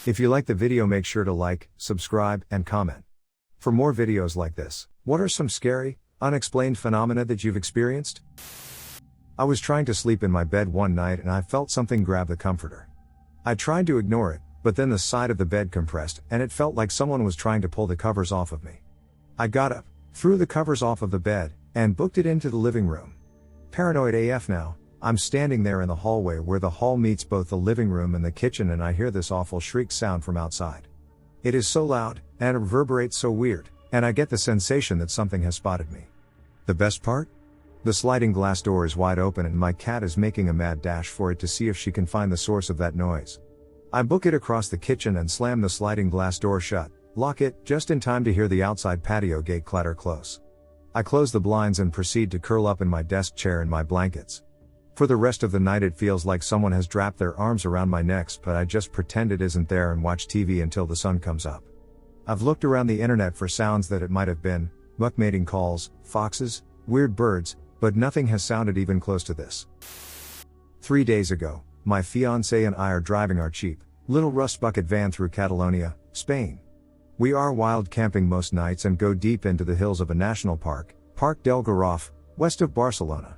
If you like the video, make sure to like, subscribe, and comment. For more videos like this, what are some scary, unexplained phenomena that you've experienced? I was trying to sleep in my bed one night and I felt something grab the comforter. I tried to ignore it, but then the side of the bed compressed and it felt like someone was trying to pull the covers off of me. I got up, threw the covers off of the bed, and booked it into the living room. Paranoid AF now, I'm standing there in the hallway where the hall meets both the living room and the kitchen, and I hear this awful shriek sound from outside. It is so loud, and it reverberates so weird, and I get the sensation that something has spotted me. The best part? The sliding glass door is wide open and my cat is making a mad dash for it to see if she can find the source of that noise. I book it across the kitchen and slam the sliding glass door shut, lock it, just in time to hear the outside patio gate clatter close. I close the blinds and proceed to curl up in my desk chair in my blankets. For the rest of the night it feels like someone has wrapped their arms around my neck, but I just pretend it isn't there and watch TV until the sun comes up. I've looked around the internet for sounds that it might have been, muck-mating calls, foxes, weird birds, but nothing has sounded even close to this. 3 days ago, my fiancé and I are driving our cheap, little rust bucket van through Catalonia, Spain. We are wild camping most nights and go deep into the hills of a national park, Parc del Garraf, west of Barcelona.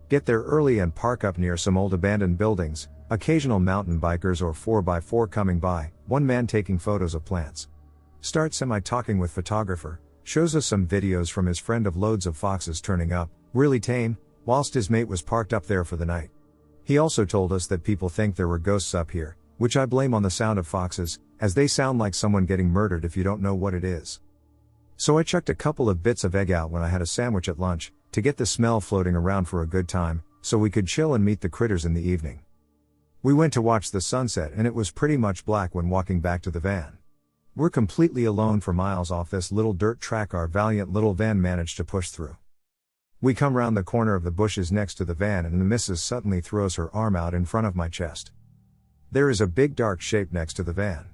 Get there early and park up near some old abandoned buildings, occasional mountain bikers or 4x4 coming by, one man taking photos of plants. Start semi-talking with photographer, shows us some videos from his friend of loads of foxes turning up, really tame, whilst his mate was parked up there for the night. He also told us that people think there were ghosts up here, which I blame on the sound of foxes, as they sound like someone getting murdered if you don't know what it is. So I chucked a couple of bits of egg out when I had a sandwich at lunch, to get the smell floating around for a good time, so we could chill and meet the critters in the evening. We went to watch the sunset and it was pretty much black when walking back to the van. We're completely alone for miles off this little dirt track our valiant little van managed to push through. We come round the corner of the bushes next to the van and the missus suddenly throws her arm out in front of my chest. There is a big dark shape next to the van.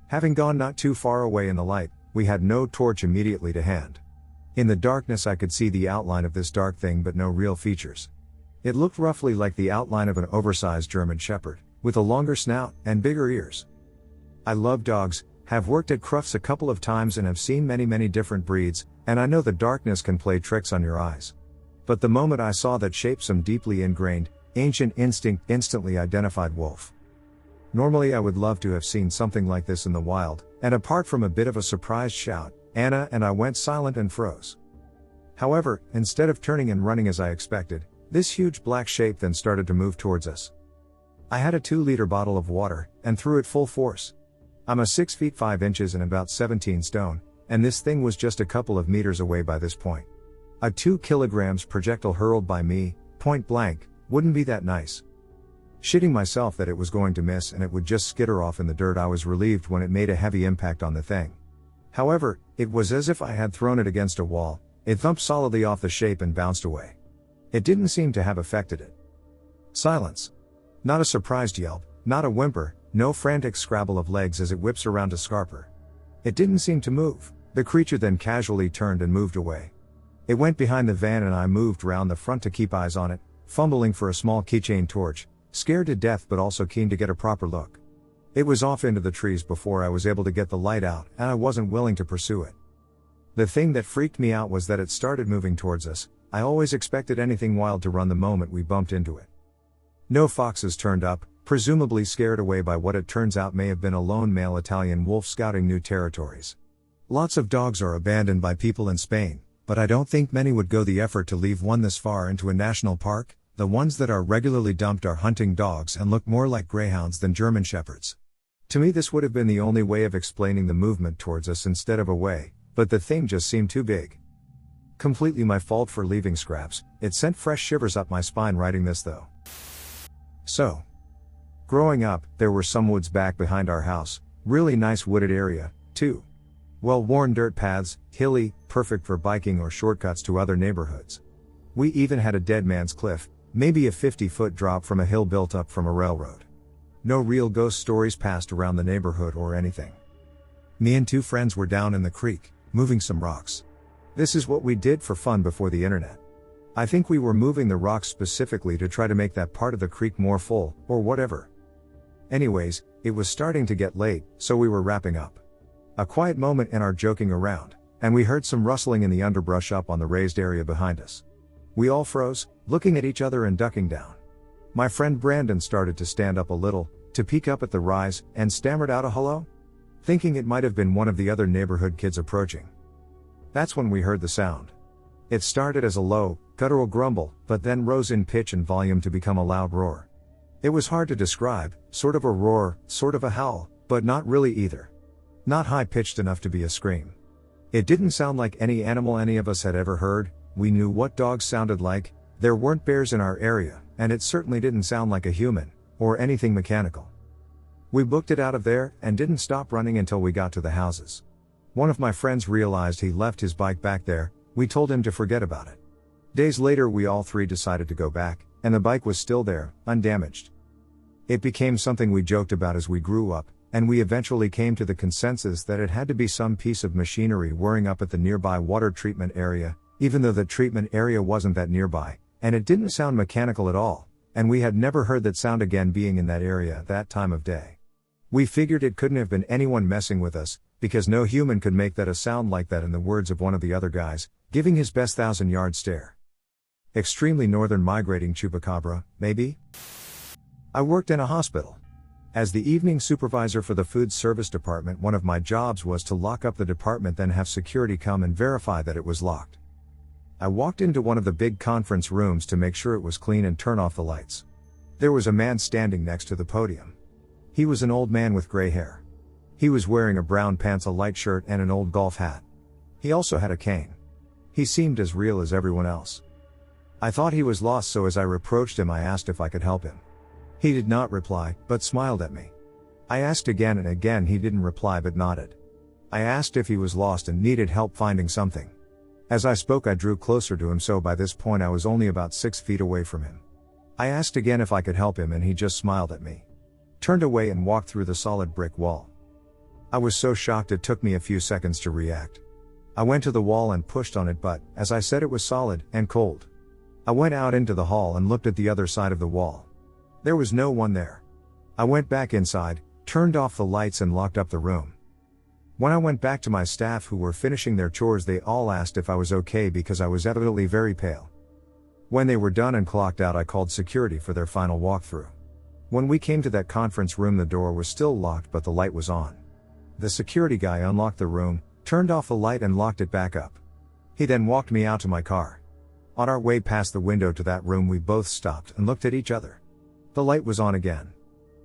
Having gone not too far away in the light, we had no torch immediately to hand. In the darkness I could see the outline of this dark thing but no real features. It looked roughly like the outline of an oversized German Shepherd, with a longer snout and bigger ears. I love dogs, have worked at Crufts a couple of times and have seen many different breeds, and I know the darkness can play tricks on your eyes. But the moment I saw that shape, some deeply ingrained, ancient instinct instantly identified wolf. Normally I would love to have seen something like this in the wild, and apart from a bit of a surprised shout, Anna and I went silent and froze. However, instead of turning and running as I expected, this huge black shape then started to move towards us. I had a 2-liter bottle of water, and threw it full force. I'm a 6 feet 5 inches and about 17 stone, and this thing was just a couple of meters away by this point. A 2 kilograms projectile hurled by me, point blank, wouldn't be that nice. Shitting myself that it was going to miss and it would just skitter off in the dirt. I was relieved when it made a heavy impact on the thing. However, it was as if I had thrown it against a wall. It thumped solidly off the shape and bounced away. It didn't seem to have affected it. Silence. Not a surprised yelp, not a whimper, no frantic scrabble of legs as it whips around to scarper. It didn't seem to move. The creature then casually turned and moved away. It went behind the van and I moved round the front to keep eyes on it, fumbling for a small keychain torch, scared to death but also keen to get a proper look. It was off into the trees before I was able to get the light out, and I wasn't willing to pursue it. The thing that freaked me out was that it started moving towards us. I always expected anything wild to run the moment we bumped into it. No foxes turned up, presumably scared away by what it turns out may have been a lone male Italian wolf scouting new territories. Lots of dogs are abandoned by people in Spain, but I don't think many would go the effort to leave one this far into a national park. The ones that are regularly dumped are hunting dogs and look more like greyhounds than German shepherds. To me this would have been the only way of explaining the movement towards us instead of away, but the thing just seemed too big. Completely my fault for leaving scraps. It sent fresh shivers up my spine writing this though. So, growing up, there were some woods back behind our house, really nice wooded area, too. Well-worn dirt paths, hilly, perfect for biking or shortcuts to other neighborhoods. We even had a dead man's cliff, maybe a 50-foot drop from a hill built up from a railroad. No real ghost stories passed around the neighborhood or anything. Me and 2 friends were down in the creek, moving some rocks. This is what we did for fun before the internet. I think we were moving the rocks specifically to try to make that part of the creek more full, or whatever. Anyways, it was starting to get late, so we were wrapping up. A quiet moment in our joking around, and we heard some rustling in the underbrush up on the raised area behind us. We all froze, looking at each other and ducking down. My friend Brandon started to stand up a little, to peek up at the rise, and stammered out a hello? Thinking it might have been one of the other neighborhood kids approaching. That's when we heard the sound. It started as a low, guttural grumble, but then rose in pitch and volume to become a loud roar. It was hard to describe, sort of a roar, sort of a howl, but not really either. Not high-pitched enough to be a scream. It didn't sound like any animal any of us had ever heard. We knew what dogs sounded like, there weren't bears in our area, and it certainly didn't sound like a human, or anything mechanical. We booked it out of there, and didn't stop running until we got to the houses. One of my friends realized he left his bike back there. We told him to forget about it. Days later we all three decided to go back, and the bike was still there, undamaged. It became something we joked about as we grew up, and we eventually came to the consensus that it had to be some piece of machinery whirring up at the nearby water treatment area, even though the treatment area wasn't that nearby, and it didn't sound mechanical at all, and we had never heard that sound again being in that area at that time of day. We figured it couldn't have been anyone messing with us, because no human could make that a sound like that, in the words of one of the other guys, giving his best 1,000-yard stare. Extremely northern migrating chupacabra, maybe? I worked in a hospital. As the evening supervisor for the food service department, one of my jobs was to lock up the department, then have security come and verify that it was locked. I walked into one of the big conference rooms to make sure it was clean and turn off the lights. There was a man standing next to the podium. He was an old man with gray hair. He was wearing a brown pants, a light shirt, and an old golf hat. He also had a cane. He seemed as real as everyone else. I thought he was lost, so as I approached him I asked if I could help him. He did not reply, but smiled at me. I asked again and again, he didn't reply but nodded. I asked if he was lost and needed help finding something. As I spoke I drew closer to him, so by this point I was only about 6 feet away from him. I asked again if I could help him and he just smiled at me. Turned away and walked through the solid brick wall. I was so shocked it took me a few seconds to react. I went to the wall and pushed on it, but, as I said, it was solid and cold. I went out into the hall and looked at the other side of the wall. There was no one there. I went back inside, turned off the lights and locked up the room. When I went back to my staff who were finishing their chores, they all asked if I was okay because I was evidently very pale. When they were done and clocked out, I called security for their final walkthrough. When we came to that conference room, the door was still locked but the light was on. The security guy unlocked the room, turned off the light and locked it back up. He then walked me out to my car. On our way past the window to that room we both stopped and looked at each other. The light was on again.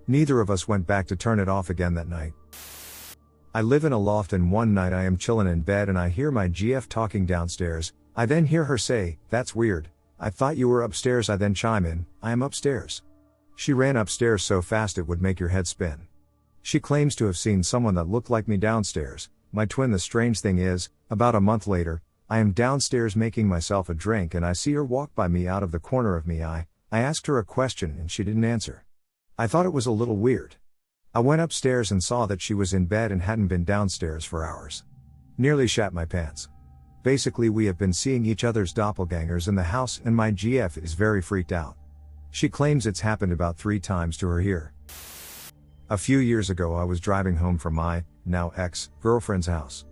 Neither of us went back to turn it off again that night. I live in a loft and one night I am chilling in bed and I hear my GF talking downstairs. I then hear her say, "That's weird. I thought you were upstairs." I then chime in, "I am upstairs." She ran upstairs so fast it would make your head spin. She claims to have seen someone that looked like me downstairs, my twin. The strange thing is, about a month later, I am downstairs making myself a drink and I see her walk by me out of the corner of my eye. I asked her a question and she didn't answer. I thought it was a little weird. I went upstairs and saw that she was in bed and hadn't been downstairs for hours. Nearly shat my pants. Basically, we have been seeing each other's doppelgängers in the house and my GF is very freaked out. She claims it's happened about 3 times to her here. A few years ago I was driving home from my, now ex-girlfriend's house.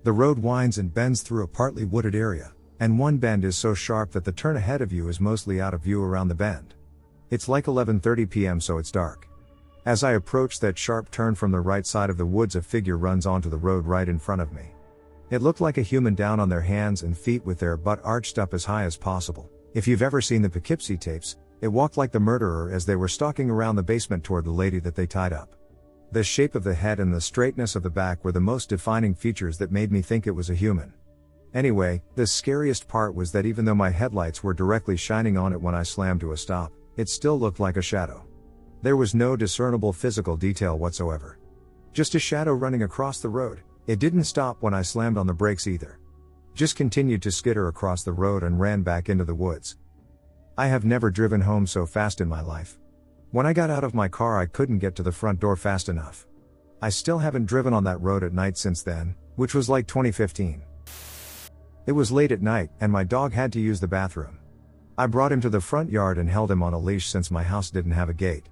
The road winds and bends through a partly wooded area, and one bend is so sharp that the turn ahead of you is mostly out of view around the bend. It's like 11:30 p.m. so it's dark. As I approach that sharp turn from the right side of the woods, a figure runs onto the road right in front of me. It looked like a human down on their hands and feet with their butt arched up as high as possible. If you've ever seen the Poughkeepsie tapes, it walked like the murderer as they were stalking around the basement toward the lady that they tied up. The shape of the head and the straightness of the back were the most defining features that made me think it was a human. Anyway, the scariest part was that even though my headlights were directly shining on it when I slammed to a stop, it still looked like a shadow. There was no discernible physical detail whatsoever. Just a shadow running across the road. It didn't stop when I slammed on the brakes either. Just continued to skitter across the road and ran back into the woods. I have never driven home so fast in my life. When I got out of my car I couldn't get to the front door fast enough. I still haven't driven on that road at night since then, which was like 2015. It was late at night and my dog had to use the bathroom. I brought him to the front yard and held him on a leash since my house didn't have a gate.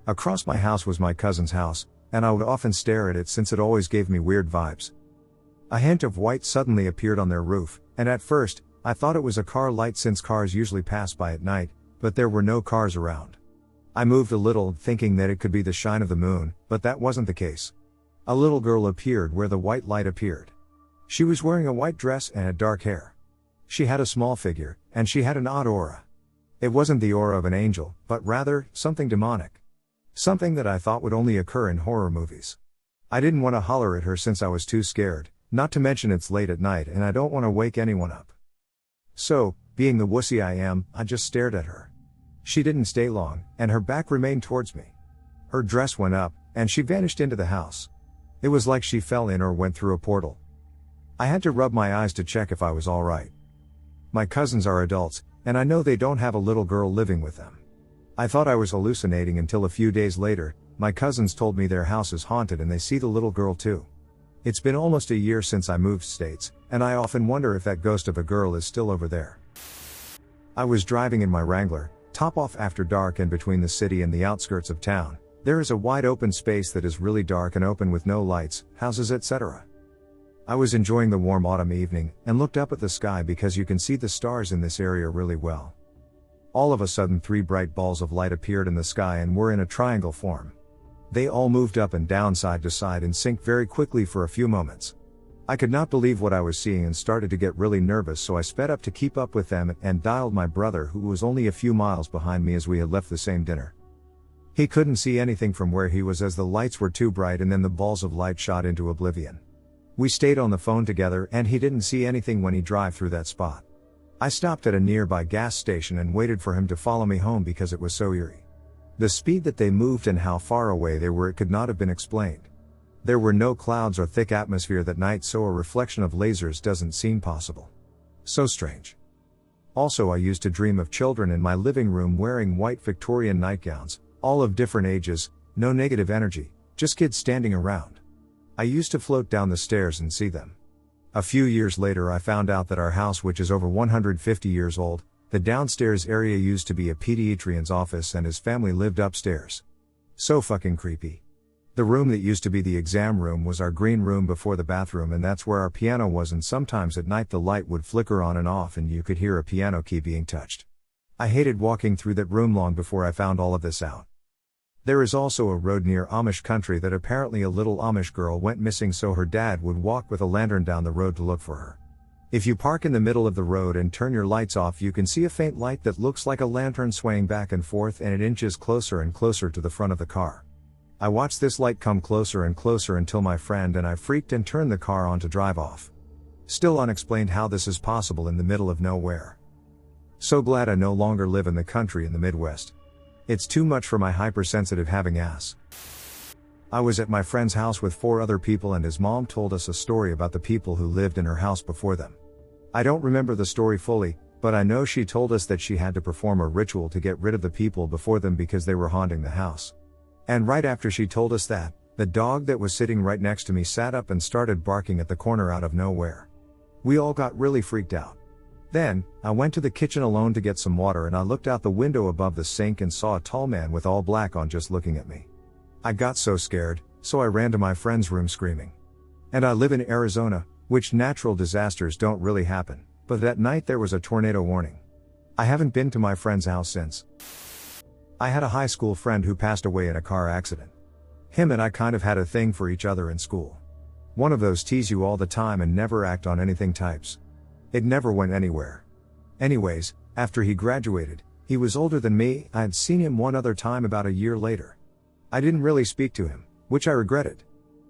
Across my house was my cousin's house, and I would often stare at it since it always gave me weird vibes. A hint of white suddenly appeared on their roof, and at first, I thought it was a car light since cars usually pass by at night, but there were no cars around. I moved a little, thinking that it could be the shine of the moon, but that wasn't the case. A little girl appeared where the white light appeared. She was wearing a white dress and had dark hair. She had a small figure, and she had an odd aura. It wasn't the aura of an angel, but rather, something demonic. Something that I thought would only occur in horror movies. I didn't want to holler at her since I was too scared, not to mention it's late at night and I don't want to wake anyone up. So, being the wussy I am, I just stared at her. She didn't stay long, and her back remained towards me. Her dress went up, and she vanished into the house. It was like she fell in or went through a portal. I had to rub my eyes to check if I was alright. My cousins are adults, and I know they don't have a little girl living with them. I thought I was hallucinating until a few days later, my cousins told me their house is haunted and they see the little girl too. It's been almost a year since I moved states, and I often wonder if that ghost of a girl is still over there. I was driving in my Wrangler, top off after dark, and between the city and the outskirts of town, there is a wide open space that is really dark and open with no lights, houses, etc. I was enjoying the warm autumn evening, and looked up at the sky because you can see the stars in this area really well. All of a sudden 3 bright balls of light appeared in the sky and were in a triangle form. They all moved up and down side to side in sync very quickly for a few moments. I could not believe what I was seeing and started to get really nervous, so I sped up to keep up with them and dialed my brother, who was only a few miles behind me as we had left the same dinner. He couldn't see anything from where he was as the lights were too bright, and then the balls of light shot into oblivion. We stayed on the phone together and he didn't see anything when he drove through that spot. I stopped at a nearby gas station and waited for him to follow me home because it was so eerie. The speed that they moved and how far away they were, it could not have been explained. There were no clouds or thick atmosphere that night, so a reflection of lasers doesn't seem possible. So strange. Also, I used to dream of children in my living room wearing white Victorian nightgowns, all of different ages, no negative energy, just kids standing around. I used to float down the stairs and see them. A few years later I found out that our house, which is over 150 years old, the downstairs area used to be a pediatrician's office and his family lived upstairs. So fucking creepy. The room that used to be the exam room was our green room before the bathroom, and that's where our piano was, and sometimes at night the light would flicker on and off and you could hear a piano key being touched. I hated walking through that room long before I found all of this out. There is also a road near Amish country that apparently a little Amish girl went missing, so her dad would walk with a lantern down the road to look for her. If you park in the middle of the road and turn your lights off, you can see a faint light that looks like a lantern swaying back and forth, and it inches closer and closer to the front of the car. I watched this light come closer and closer until my friend and I freaked and turned the car on to drive off. Still unexplained how this is possible in the middle of nowhere. So glad I no longer live in the country in the Midwest. It's too much for my hypersensitive having ass. I was at my friend's house with 4 other people, and his mom told us a story about the people who lived in her house before them. I don't remember the story fully, but I know she told us that she had to perform a ritual to get rid of the people before them because they were haunting the house. And right after she told us that, the dog that was sitting right next to me sat up and started barking at the corner out of nowhere. We all got really freaked out. Then, I went to the kitchen alone to get some water, and I looked out the window above the sink and saw a tall man with all black on just looking at me. I got so scared, so I ran to my friend's room screaming. And I live in Arizona, which natural disasters don't really happen, but that night there was a tornado warning. I haven't been to my friend's house since. I had a high school friend who passed away in a car accident. Him and I kind of had a thing for each other in school. One of those tease you all the time and never act on anything types. It never went anywhere. Anyways, after he graduated, he was older than me. I had seen him one other time about a year later. I didn't really speak to him, which I regretted.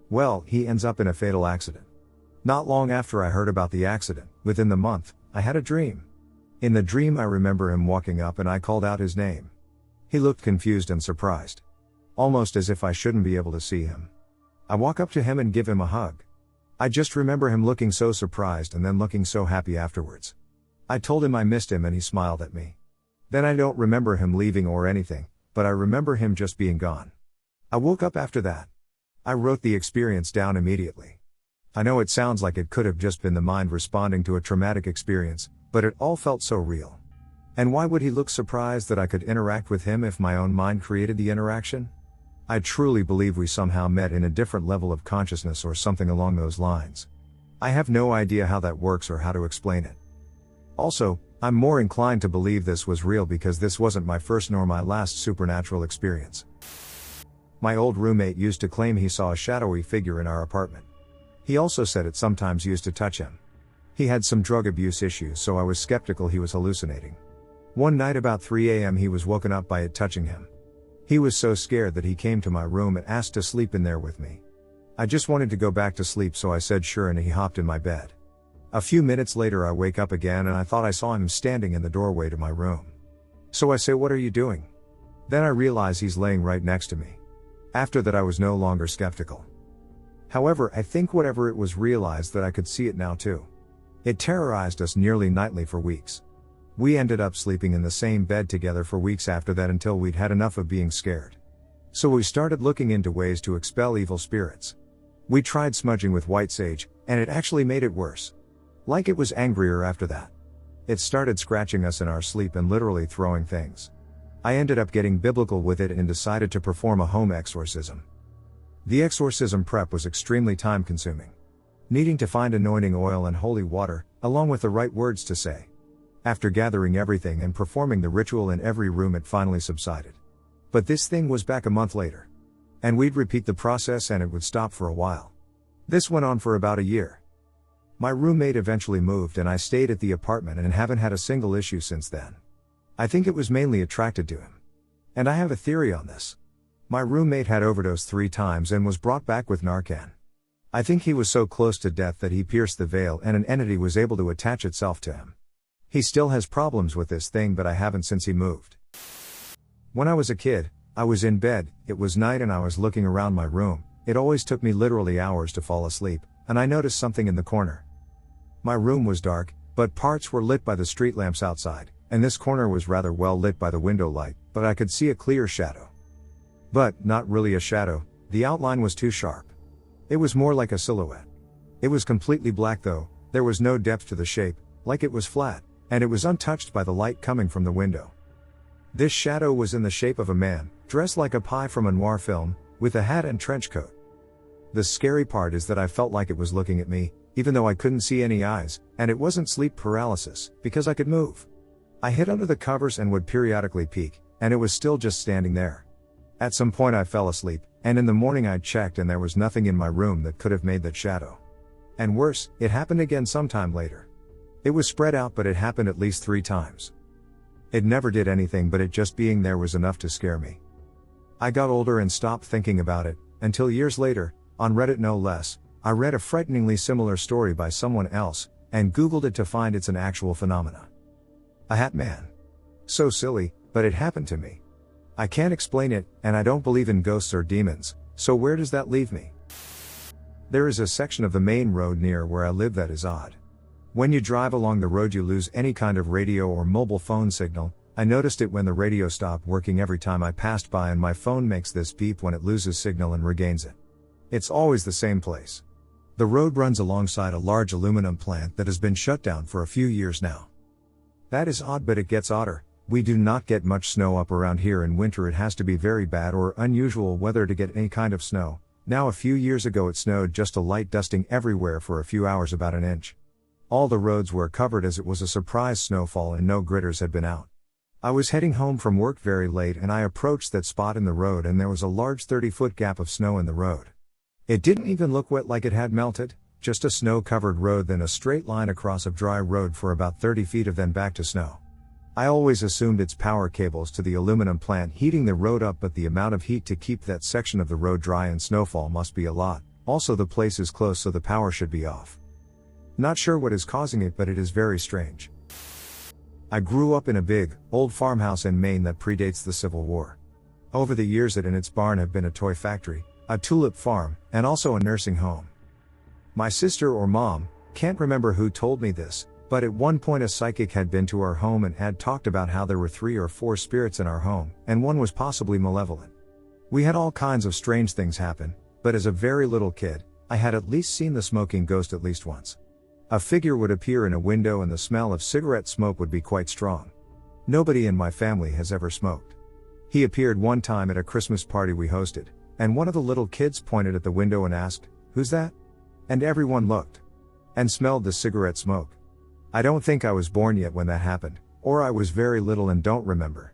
Well, he ends up in a fatal accident. Not long after I heard about the accident, within the month, I had a dream. In the dream I remember him walking up and I called out his name. He looked confused and surprised. Almost as if I shouldn't be able to see him. I walk up to him and give him a hug. I just remember him looking so surprised and then looking so happy afterwards. I told him I missed him and he smiled at me. Then I don't remember him leaving or anything, but I remember him just being gone. I woke up after that. I wrote the experience down immediately. I know it sounds like it could have just been the mind responding to a traumatic experience, but it all felt so real. And why would he look surprised that I could interact with him if my own mind created the interaction? I truly believe we somehow met in a different level of consciousness or something along those lines. I have no idea how that works or how to explain it. Also, I'm more inclined to believe this was real because this wasn't my first nor my last supernatural experience. My old roommate used to claim he saw a shadowy figure in our apartment. He also said it sometimes used to touch him. He had some drug abuse issues, so I was skeptical he was hallucinating. One night about 3 a.m. he was woken up by it touching him. He was so scared that he came to my room and asked to sleep in there with me. I just wanted to go back to sleep, so I said sure, and he hopped in my bed. A few minutes later I wake up again and I thought I saw him standing in the doorway to my room. So I say, "What are you doing?" Then I realize he's laying right next to me. After that I was no longer skeptical. However, I think whatever it was realized that I could see it now too. It terrorized us nearly nightly for weeks. We ended up sleeping in the same bed together for weeks after that until we'd had enough of being scared. So we started looking into ways to expel evil spirits. We tried smudging with white sage, and it actually made it worse. Like it was angrier after that. It started scratching us in our sleep and literally throwing things. I ended up getting biblical with it and decided to perform a home exorcism. The exorcism prep was extremely time consuming. Needing to find anointing oil and holy water, along with the right words to say. After gathering everything and performing the ritual in every room, it finally subsided. But this thing was back a month later. And we'd repeat the process and it would stop for a while. This went on for about a year. My roommate eventually moved and I stayed at the apartment and haven't had a single issue since then. I think it was mainly attracted to him. And I have a theory on this. My roommate had overdosed 3 times and was brought back with Narcan. I think he was so close to death that he pierced the veil and an entity was able to attach itself to him. He still has problems with this thing, but I haven't since he moved. When I was a kid, I was in bed, it was night and I was looking around my room. It always took me literally hours to fall asleep, and I noticed something in the corner. My room was dark, but parts were lit by the street lamps outside, and this corner was rather well lit by the window light, but I could see a clear shadow. But, not really a shadow, the outline was too sharp. It was more like a silhouette. It was completely black though, there was no depth to the shape, like it was flat. And it was untouched by the light coming from the window. This shadow was in the shape of a man, dressed like a pie from a noir film, with a hat and trench coat. The scary part is that I felt like it was looking at me, even though I couldn't see any eyes, and it wasn't sleep paralysis, because I could move. I hid under the covers and would periodically peek, and it was still just standing there. At some point I fell asleep, and in the morning I checked and there was nothing in my room that could have made that shadow. And worse, it happened again sometime later. It was spread out, but it happened at least 3 times. It never did anything, but it just being there was enough to scare me. I got older and stopped thinking about it, until years later, on Reddit no less, I read a frighteningly similar story by someone else, and Googled it to find it's an actual phenomena. A hat man. So silly, but it happened to me. I can't explain it, and I don't believe in ghosts or demons, so where does that leave me? There is a section of the main road near where I live that is odd. When you drive along the road you lose any kind of radio or mobile phone signal. I noticed it when the radio stopped working every time I passed by, and my phone makes this beep when it loses signal and regains it. It's always the same place. The road runs alongside a large aluminum plant that has been shut down for a few years now. That is odd, but it gets odder. We do not get much snow up around here in winter. It has to be very bad or unusual weather to get any kind of snow. Now a few years ago it snowed just a light dusting everywhere for a few hours, about an inch. All the roads were covered as it was a surprise snowfall and no gritters had been out. I was heading home from work very late and I approached that spot in the road and there was a large 30-foot gap of snow in the road. It didn't even look wet like it had melted, just a snow-covered road, then a straight line across a dry road for about 30 feet of then back to snow. I always assumed it's power cables to the aluminum plant heating the road up, but the amount of heat to keep that section of the road dry in snowfall must be a lot. Also the place is close, so the power should be off. Not sure what is causing it, but it is very strange. I grew up in a big, old farmhouse in Maine that predates the Civil War. Over the years it and its barn have been a toy factory, a tulip farm, and also a nursing home. My sister or mom, can't remember who told me this, but at one point a psychic had been to our home and had talked about how there were 3 or 4 spirits in our home, and one was possibly malevolent. We had all kinds of strange things happen, but as a very little kid, I had at least seen the smoking ghost at least once. A figure would appear in a window and the smell of cigarette smoke would be quite strong. Nobody in my family has ever smoked. He appeared one time at a Christmas party we hosted, and one of the little kids pointed at the window and asked, "Who's that?" And everyone looked and smelled the cigarette smoke. I don't think I was born yet when that happened, or I was very little and don't remember.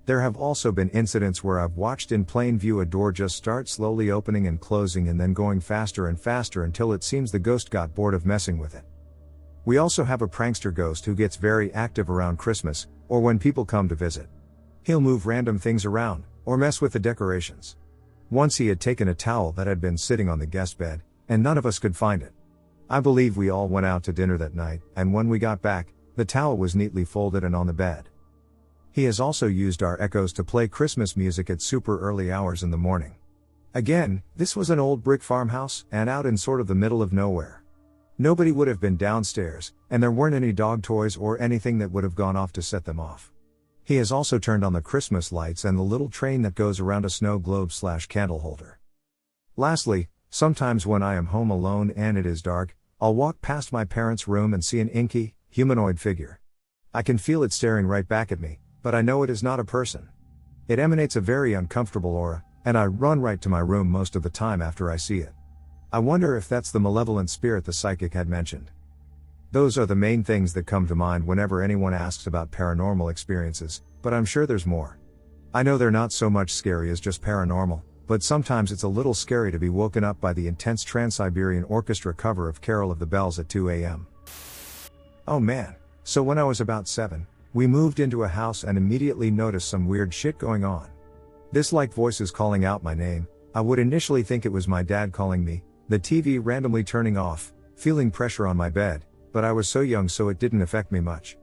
There have also been incidents where I've watched in plain view a door just start slowly opening and closing and then going faster and faster until it seems the ghost got bored of messing with it. We also have a prankster ghost who gets very active around Christmas, or when people come to visit. He'll move random things around, or mess with the decorations. Once he had taken a towel that had been sitting on the guest bed, and none of us could find it. I believe we all went out to dinner that night, and when we got back, the towel was neatly folded and on the bed. He has also used our echoes to play Christmas music at super early hours in the morning. Again, this was an old brick farmhouse, and out in sort of the middle of nowhere. Nobody would have been downstairs, and there weren't any dog toys or anything that would have gone off to set them off. He has also turned on the Christmas lights and the little train that goes around a snow globe/candle holder. Lastly, sometimes when I am home alone and it is dark, I'll walk past my parents' room and see an inky, humanoid figure. I can feel it staring right back at me, but I know it is not a person. It emanates a very uncomfortable aura, and I run right to my room most of the time after I see it. I wonder if that's the malevolent spirit the psychic had mentioned. Those are the main things that come to mind whenever anyone asks about paranormal experiences, but I'm sure there's more. I know they're not so much scary as just paranormal, but sometimes it's a little scary to be woken up by the intense Trans-Siberian Orchestra cover of Carol of the Bells at 2 a.m. Oh man, so when I was about 7, we moved into a house and immediately noticed some weird shit going on. This like voices calling out my name. I would initially think it was my dad calling me, the TV randomly turning off, feeling pressure on my bed, but I was so young so it didn't affect me much.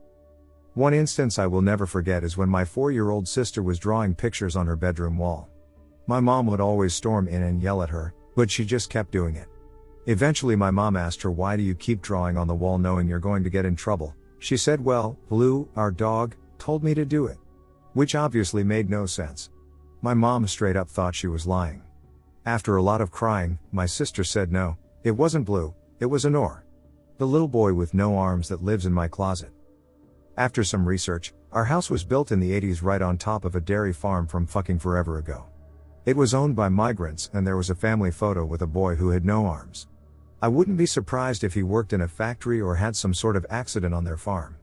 One instance I will never forget is when my 4-year-old sister was drawing pictures on her bedroom wall. My mom would always storm in and yell at her, but she just kept doing it. Eventually my mom asked her, "Why do you keep drawing on the wall knowing you're going to get in trouble?" She said, "Well, Blue, our dog, told me to do it." Which obviously made no sense. My mom straight up thought she was lying. After a lot of crying, my sister said no, it wasn't Blue, it was Honor, the little boy with no arms that lives in my closet. After some research, our house was built in the 80s right on top of a dairy farm from fucking forever ago. It was owned by migrants and there was a family photo with a boy who had no arms. I wouldn't be surprised if he worked in a factory or had some sort of accident on their farm.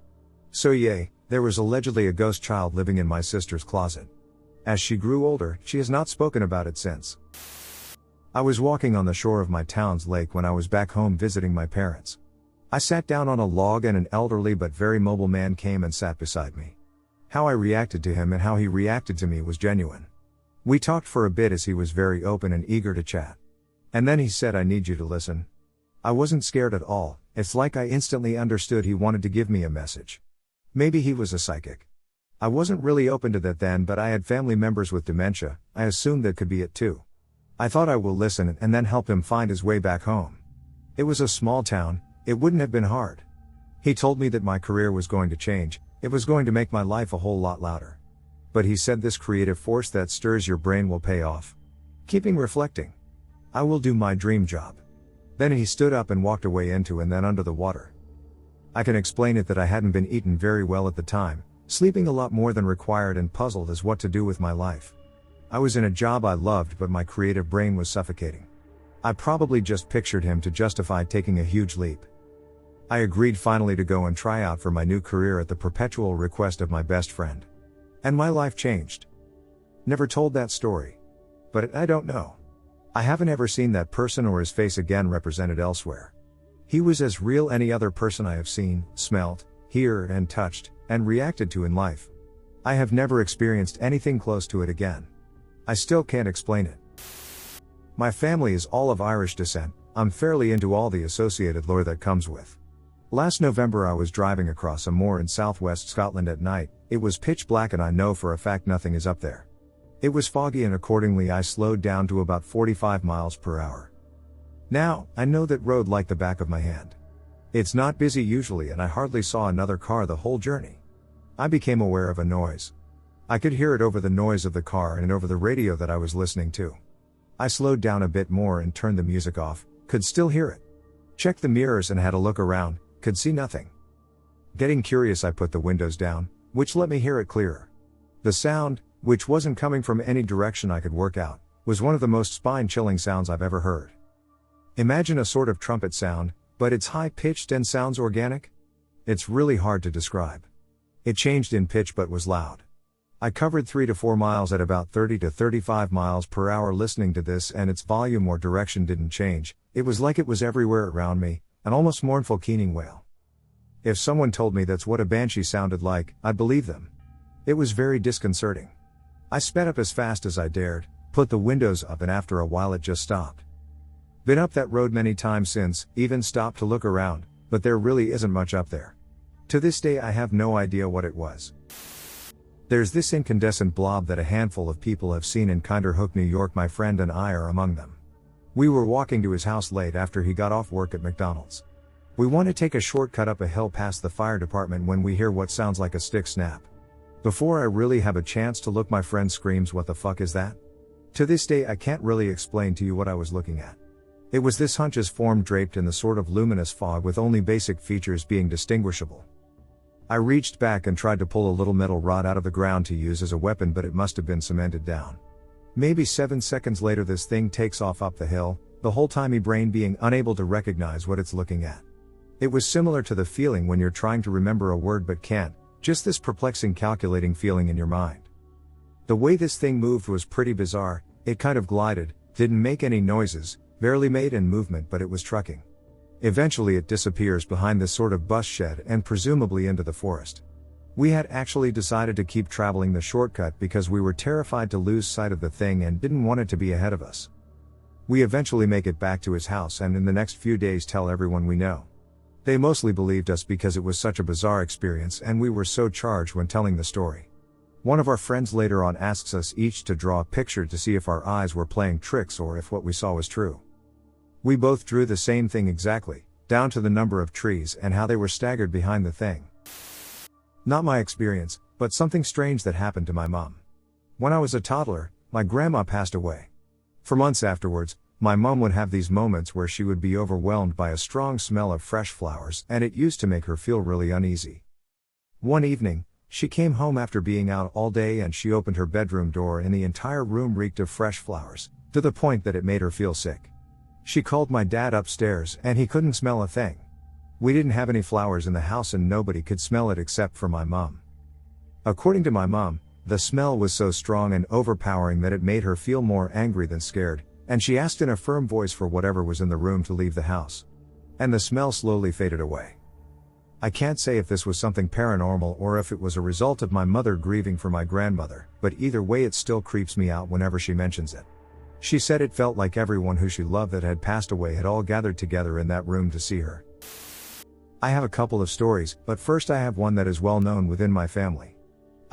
So yay, there was allegedly a ghost child living in my sister's closet. As she grew older, she has not spoken about it since. I was walking on the shore of my town's lake when I was back home visiting my parents. I sat down on a log and an elderly but very mobile man came and sat beside me. How I reacted to him and how he reacted to me was genuine. We talked for a bit as he was very open and eager to chat. And then he said, "I need you to listen." I wasn't scared at all, it's like I instantly understood he wanted to give me a message. Maybe he was a psychic. I wasn't really open to that then, but I had family members with dementia, I assumed that could be it too. I thought I will listen and then help him find his way back home. It was a small town, it wouldn't have been hard. He told me that my career was going to change, it was going to make my life a whole lot louder. But he said this creative force that stirs your brain will pay off. Keeping reflecting. I will do my dream job. Then he stood up and walked away into and then under the water. I can explain it that I hadn't been eaten very well at the time, sleeping a lot more than required and puzzled as what to do with my life. I was in a job I loved but my creative brain was suffocating. I probably just pictured him to justify taking a huge leap. I agreed finally to go and try out for my new career at the perpetual request of my best friend. And my life changed. Never told that story. But I don't know. I haven't ever seen that person or his face again represented elsewhere. He was as real any other person I have seen, smelt, heard and touched, and reacted to in life. I have never experienced anything close to it again. I still can't explain it. My family is all of Irish descent, I'm fairly into all the associated lore that comes with. Last November I was driving across a moor in southwest Scotland at night, it was pitch black and I know for a fact nothing is up there. It was foggy and accordingly I slowed down to about 45 miles per hour. Now, I know that road like the back of my hand. It's not busy usually and I hardly saw another car the whole journey. I became aware of a noise. I could hear it over the noise of the car and over the radio that I was listening to. I slowed down a bit more and turned the music off, could still hear it. Checked the mirrors and had a look around, could see nothing. Getting curious I put the windows down, which let me hear it clearer. The sound, which wasn't coming from any direction I could work out, was one of the most spine-chilling sounds I've ever heard. Imagine a sort of trumpet sound, but it's high-pitched and sounds organic? It's really hard to describe. It changed in pitch but was loud. I covered 3 to 4 miles at about 30 to 35 miles per hour listening to this, and its volume or direction didn't change. It was like it was everywhere around me, an almost mournful keening wail. If someone told me that's what a banshee sounded like, I'd believe them. It was very disconcerting. I sped up as fast as I dared, put the windows up, and after a while it just stopped. Been up that road many times since, even stopped to look around, but there really isn't much up there. To this day I have no idea what it was. There's this incandescent blob that a handful of people have seen in Kinderhook, New York. My friend and I are among them. We were walking to his house late after he got off work at McDonald's. We want to take a shortcut up a hill past the fire department when we hear what sounds like a stick snap. Before I really have a chance to look, my friend screams, "What the fuck is that?" To this day I can't really explain to you what I was looking at. It was this hunch's form draped in the sort of luminous fog with only basic features being distinguishable. I reached back and tried to pull a little metal rod out of the ground to use as a weapon, but it must have been cemented down. Maybe 7 seconds later this thing takes off up the hill, the whole time my brain being unable to recognize what it's looking at. It was similar to the feeling when you're trying to remember a word but can't, just this perplexing calculating feeling in your mind. The way this thing moved was pretty bizarre. It kind of glided, didn't make any noises, barely made any movement, but it was trucking. Eventually it disappears behind this sort of bus shed and presumably into the forest. We had actually decided to keep traveling the shortcut because we were terrified to lose sight of the thing and didn't want it to be ahead of us. We eventually make it back to his house and in the next few days tell everyone we know. They mostly believed us because it was such a bizarre experience and we were so charged when telling the story. One of our friends later on asks us each to draw a picture to see if our eyes were playing tricks or if what we saw was true. We both drew the same thing exactly, down to the number of trees and how they were staggered behind the thing. Not my experience, but something strange that happened to my mom. When I was a toddler, my grandma passed away. For months afterwards, my mom would have these moments where she would be overwhelmed by a strong smell of fresh flowers, and it used to make her feel really uneasy. One evening, she came home after being out all day and she opened her bedroom door and the entire room reeked of fresh flowers, to the point that it made her feel sick. She called my dad upstairs and he couldn't smell a thing. We didn't have any flowers in the house and nobody could smell it except for my mom. According to my mom, the smell was so strong and overpowering that it made her feel more angry than scared, and she asked in a firm voice for whatever was in the room to leave the house. And the smell slowly faded away. I can't say if this was something paranormal or if it was a result of my mother grieving for my grandmother, but either way it still creeps me out whenever she mentions it. She said it felt like everyone who she loved that had passed away had all gathered together in that room to see her. I have a couple of stories, but first I have one that is well known within my family.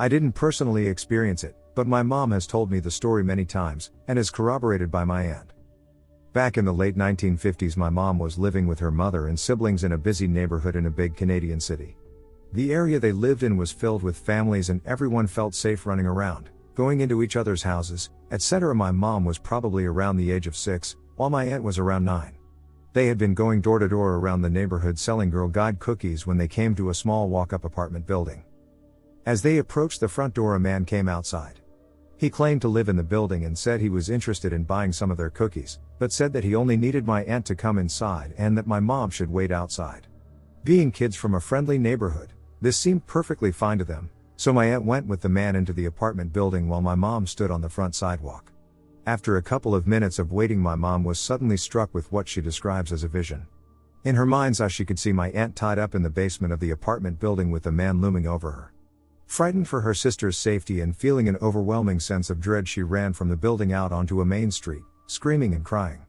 I didn't personally experience it, but my mom has told me the story many times, and is corroborated by my aunt. Back in the late 1950s, my mom was living with her mother and siblings in a busy neighborhood in a big Canadian city. The area they lived in was filled with families and everyone felt safe running around, going into each other's houses, etc. My mom was probably around the age of 6, while my aunt was around 9. They had been going door to door around the neighborhood selling Girl Guide cookies when they came to a small walk-up apartment building. As they approached the front door, a man came outside. He claimed to live in the building and said he was interested in buying some of their cookies, but said that he only needed my aunt to come inside and that my mom should wait outside. Being kids from a friendly neighborhood, this seemed perfectly fine to them, so my aunt went with the man into the apartment building while my mom stood on the front sidewalk. After a couple of minutes of waiting, my mom was suddenly struck with what she describes as a vision. In her mind's eye she could see my aunt tied up in the basement of the apartment building with the man looming over her. Frightened for her sister's safety and feeling an overwhelming sense of dread, she ran from the building out onto a main street, screaming and crying.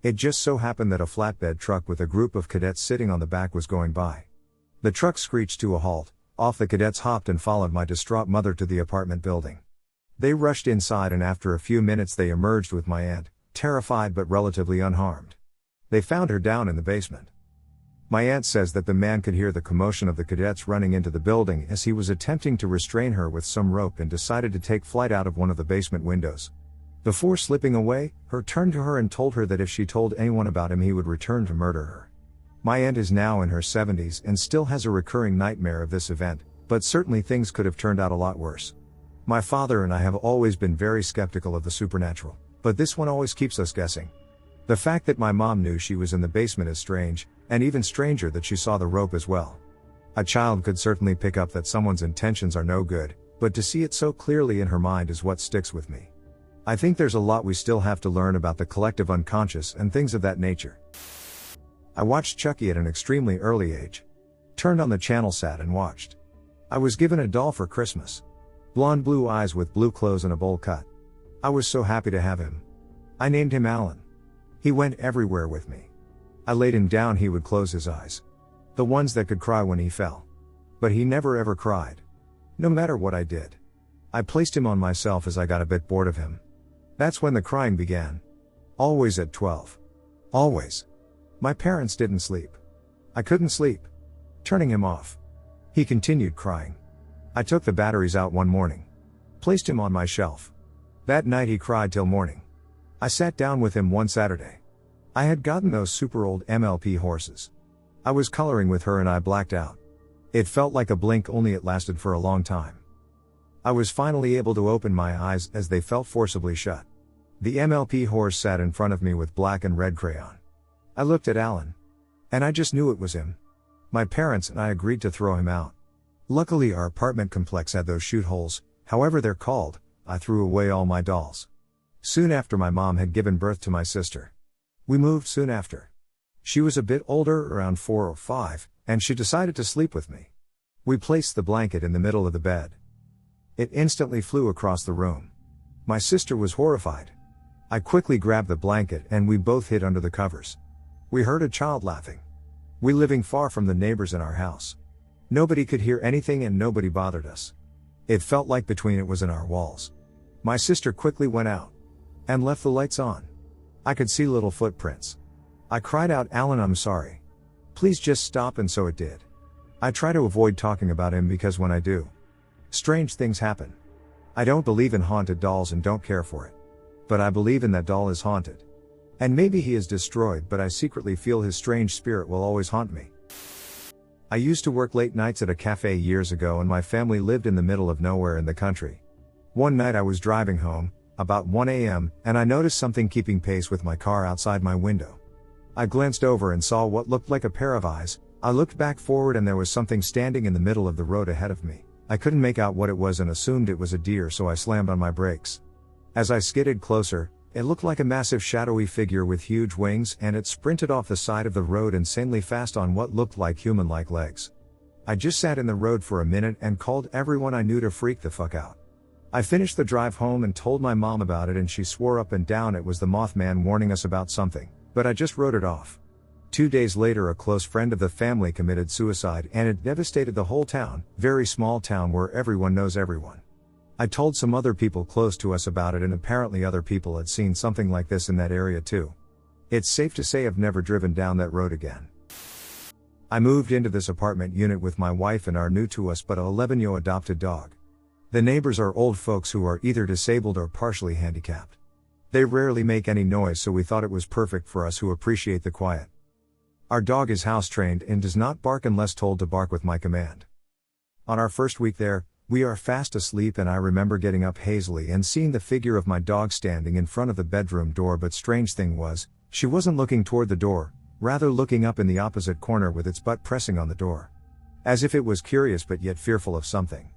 It just so happened that a flatbed truck with a group of cadets sitting on the back was going by. The truck screeched to a halt, off the cadets hopped and followed my distraught mother to the apartment building. They rushed inside and after a few minutes they emerged with my aunt, terrified but relatively unharmed. They found her down in the basement. My aunt says that the man could hear the commotion of the cadets running into the building as he was attempting to restrain her with some rope and decided to take flight out of one of the basement windows. Before slipping away, he turned to her and told her that if she told anyone about him he would return to murder her. My aunt is now in her 70s and still has a recurring nightmare of this event, but certainly things could have turned out a lot worse. My father and I have always been very skeptical of the supernatural, but this one always keeps us guessing. The fact that my mom knew she was in the basement is strange, and even stranger that she saw the rope as well. A child could certainly pick up that someone's intentions are no good, but to see it so clearly in her mind is what sticks with me. I think there's a lot we still have to learn about the collective unconscious and things of that nature. I watched Chucky at an extremely early age. Turned on the channel, sat and watched. I was given a doll for Christmas. Blonde blue eyes with blue clothes and a bowl cut. I was so happy to have him. I named him Alan. He went everywhere with me. I laid him down, he would close his eyes. The ones that could cry when he fell. But he never ever cried. No matter what I did. I placed him on myself as I got a bit bored of him. That's when the crying began. Always at 12. Always. My parents didn't sleep. I couldn't sleep. Turning him off. He continued crying. I took the batteries out one morning. Placed him on my shelf. That night he cried till morning. I sat down with him one Saturday. I had gotten those super old MLP horses. I was coloring with her and I blacked out. It felt like a blink, only it lasted for a long time. I was finally able to open my eyes as they felt forcibly shut. The MLP horse sat in front of me with black and red crayon. I looked at Alan. And I just knew it was him. My parents and I agreed to throw him out. Luckily our apartment complex had those chute holes, however they're called. I threw away all my dolls. Soon after my mom had given birth to my sister. We moved soon after. She was a bit older, around 4 or 5, and she decided to sleep with me. We placed the blanket in the middle of the bed. It instantly flew across the room. My sister was horrified. I quickly grabbed the blanket and we both hid under the covers. We heard a child laughing. We living far from the neighbors in our house. Nobody could hear anything and nobody bothered us. It felt like between it was in our walls. My sister quickly went out. And left the lights on. I could see little footprints. I cried out, "Alan, I'm sorry. Please just stop," and so it did. I try to avoid talking about him because when I do, strange things happen. I don't believe in haunted dolls and don't care for it. But I believe in that doll is haunted. And maybe he is destroyed, but I secretly feel his strange spirit will always haunt me. I used to work late nights at a cafe years ago and my family lived in the middle of nowhere in the country. One night I was driving home, about 1 a.m., and I noticed something keeping pace with my car outside my window. I glanced over and saw what looked like a pair of eyes. I looked back forward and there was something standing in the middle of the road ahead of me. I couldn't make out what it was and assumed it was a deer, so I slammed on my brakes. As I skidded closer, it looked like a massive shadowy figure with huge wings, and it sprinted off the side of the road insanely fast on what looked like human-like legs. I just sat in the road for a minute and called everyone I knew to freak the fuck out. I finished the drive home and told my mom about it and she swore up and down it was the Mothman warning us about something, but I just wrote it off. 2 days later a close friend of the family committed suicide and it devastated the whole town, very small town where everyone knows everyone. I told some other people close to us about it and apparently other people had seen something like this in that area too. It's safe to say I've never driven down that road again. I moved into this apartment unit with my wife and our new to us but a 11-year-old adopted dog. The neighbors are old folks who are either disabled or partially handicapped. They rarely make any noise, so we thought it was perfect for us who appreciate the quiet. Our dog is house trained and does not bark unless told to bark with my command. On our first week there, we are fast asleep and I remember getting up hazily and seeing the figure of my dog standing in front of the bedroom door, but strange thing was, she wasn't looking toward the door, rather looking up in the opposite corner with its butt pressing on the door. As if it was curious but yet fearful of something.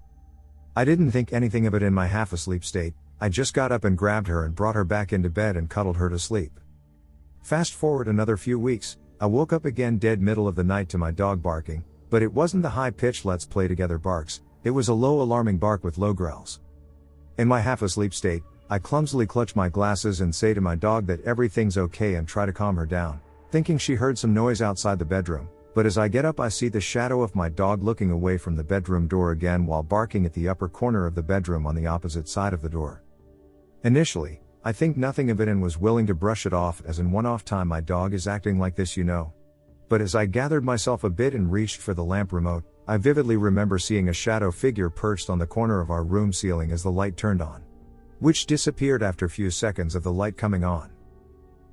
I didn't think anything of it in my half-asleep state. I just got up and grabbed her and brought her back into bed and cuddled her to sleep. Fast forward another few weeks, I woke up again dead middle of the night to my dog barking, but it wasn't the high-pitched let's play together barks, it was a low alarming bark with low growls. In my half-asleep state, I clumsily clutch my glasses and say to my dog that everything's okay and try to calm her down, thinking she heard some noise outside the bedroom. But as I get up I see the shadow of my dog looking away from the bedroom door again while barking at the upper corner of the bedroom on the opposite side of the door. Initially, I think nothing of it and was willing to brush it off as in one-off time my dog is acting like this, you know. But as I gathered myself a bit and reached for the lamp remote, I vividly remember seeing a shadow figure perched on the corner of our room ceiling as the light turned on. Which disappeared after a few seconds of the light coming on.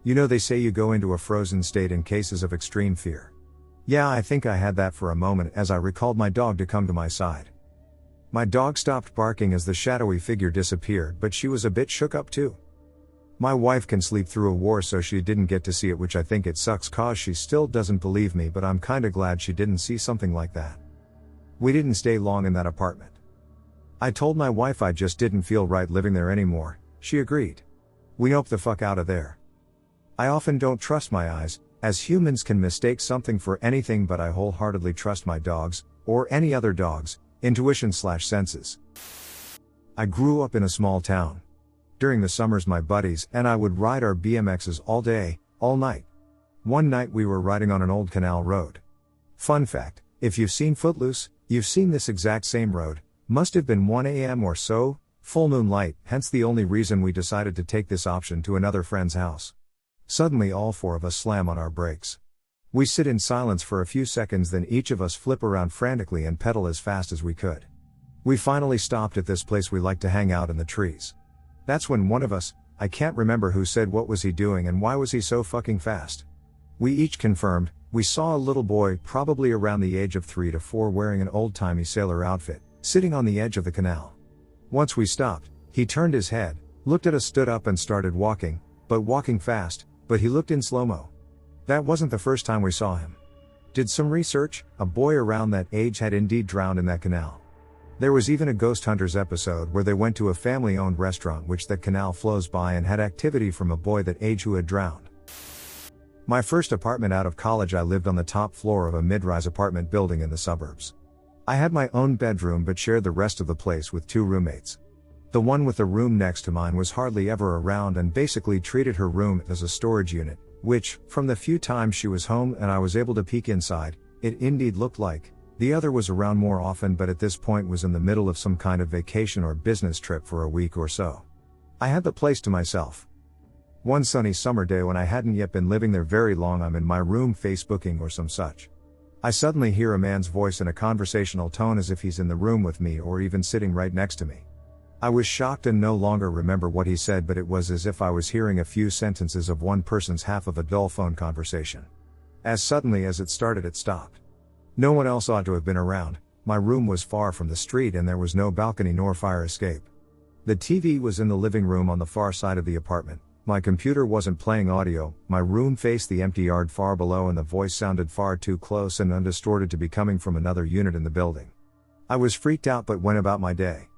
You know, they say you go into a frozen state in cases of extreme fear. Yeah, I think I had that for a moment as I recalled my dog to come to my side. My dog stopped barking as the shadowy figure disappeared, but she was a bit shook up too. My wife can sleep through a war, so she didn't get to see it, which I think it sucks cause she still doesn't believe me, but I'm kinda glad she didn't see something like that. We didn't stay long in that apartment. I told my wife I just didn't feel right living there anymore. She agreed. We noped the fuck out of there. I often don't trust my eyes, as humans can mistake something for anything, but I wholeheartedly trust my dogs, or any other dogs, intuition/senses. I grew up in a small town. During the summers my buddies and I would ride our BMXs all day, all night. One night we were riding on an old canal road. Fun fact, if you've seen Footloose, you've seen this exact same road. Must have been 1 a.m. or so, full moonlight, hence the only reason we decided to take this option to another friend's house. Suddenly all four of us slam on our brakes. We sit in silence for a few seconds, then each of us flip around frantically and pedal as fast as we could. We finally stopped at this place we like to hang out in the trees. That's when one of us, I can't remember who, said what was he doing and why was he so fucking fast. We each confirmed, we saw a little boy probably around the age of 3 to 4 wearing an old-timey sailor outfit, sitting on the edge of the canal. Once we stopped, he turned his head, looked at us, stood up and started walking, but walking fast, but he looked in slow-mo. That wasn't the first time we saw him. Did some research, a boy around that age had indeed drowned in that canal. There was even a Ghost Hunters episode where they went to a family-owned restaurant which that canal flows by and had activity from a boy that age who had drowned. My first apartment out of college, I lived on the top floor of a mid-rise apartment building in the suburbs. I had my own bedroom but shared the rest of the place with 2 roommates. The one with the room next to mine was hardly ever around and basically treated her room as a storage unit, which, from the few times she was home and I was able to peek inside, it indeed looked like. The other was around more often, but at this point was in the middle of some kind of vacation or business trip for a week or so. I had the place to myself. One sunny summer day when I hadn't yet been living there very long, I'm in my room Facebooking or some such. I suddenly hear a man's voice in a conversational tone as if he's in the room with me or even sitting right next to me. I was shocked and no longer remember what he said, but it was as if I was hearing a few sentences of one person's half of a dull phone conversation. As suddenly as it started, it stopped. No one else ought to have been around. My room was far from the street and there was no balcony nor fire escape. The TV was in the living room on the far side of the apartment. My computer wasn't playing audio, my room faced the empty yard far below and the voice sounded far too close and undistorted to be coming from another unit in the building. I was freaked out but went about my day.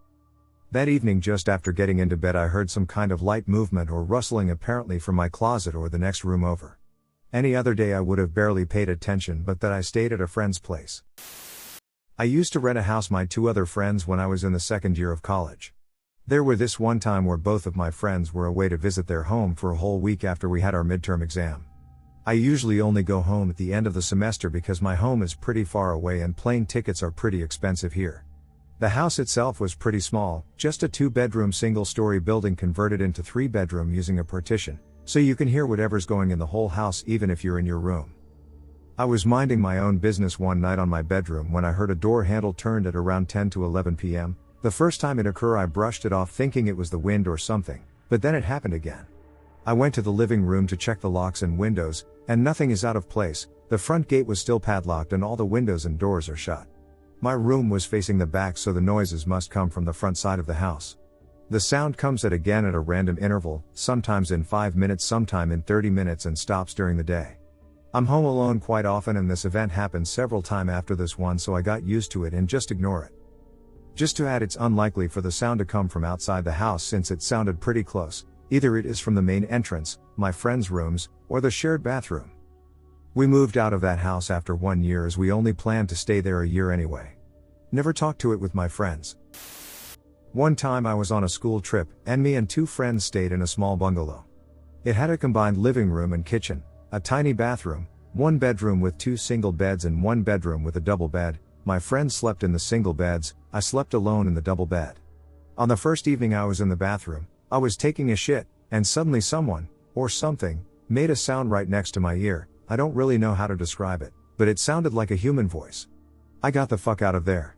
That evening, just after getting into bed, I heard some kind of light movement or rustling, apparently from my closet or the next room over. Any other day I would have barely paid attention, but that I stayed at a friend's place. I used to rent a house with my 2 other friends when I was in the 2nd year of college. There were this one time where both of my friends were away to visit their home for a whole week after we had our midterm exam. I usually only go home at the end of the semester because my home is pretty far away and plane tickets are pretty expensive here. The house itself was pretty small, just a 2-bedroom single-story building converted into 3-bedroom using a partition, so you can hear whatever's going in the whole house even if you're in your room. I was minding my own business one night on my bedroom when I heard a door handle turned at around 10 to 11 p.m. The first time it occurred I brushed it off thinking it was the wind or something, but then it happened again. I went to the living room to check the locks and windows, and nothing is out of place. The front gate was still padlocked and all the windows and doors are shut. My room was facing the back, so the noises must come from the front side of the house. The sound comes again at a random interval, sometimes in 5 minutes, sometime in 30 minutes, and stops during the day. I'm home alone quite often and this event happened several times after this one, so I got used to it and just ignore it. Just to add, it's unlikely for the sound to come from outside the house since it sounded pretty close. Either it is from the main entrance, my friend's rooms, or the shared bathroom. We moved out of that house after 1 year as we only planned to stay there a year anyway. Never talked to it with my friends. One time I was on a school trip, and me and 2 friends stayed in a small bungalow. It had a combined living room and kitchen, a tiny bathroom, 1 bedroom with 2 single beds and 1 bedroom with a double bed. My friends slept in the single beds, I slept alone in the double bed. On the first evening I was in the bathroom, I was taking a shit, and suddenly someone, or something, made a sound right next to my ear. I don't really know how to describe it, but it sounded like a human voice. I got the fuck out of there.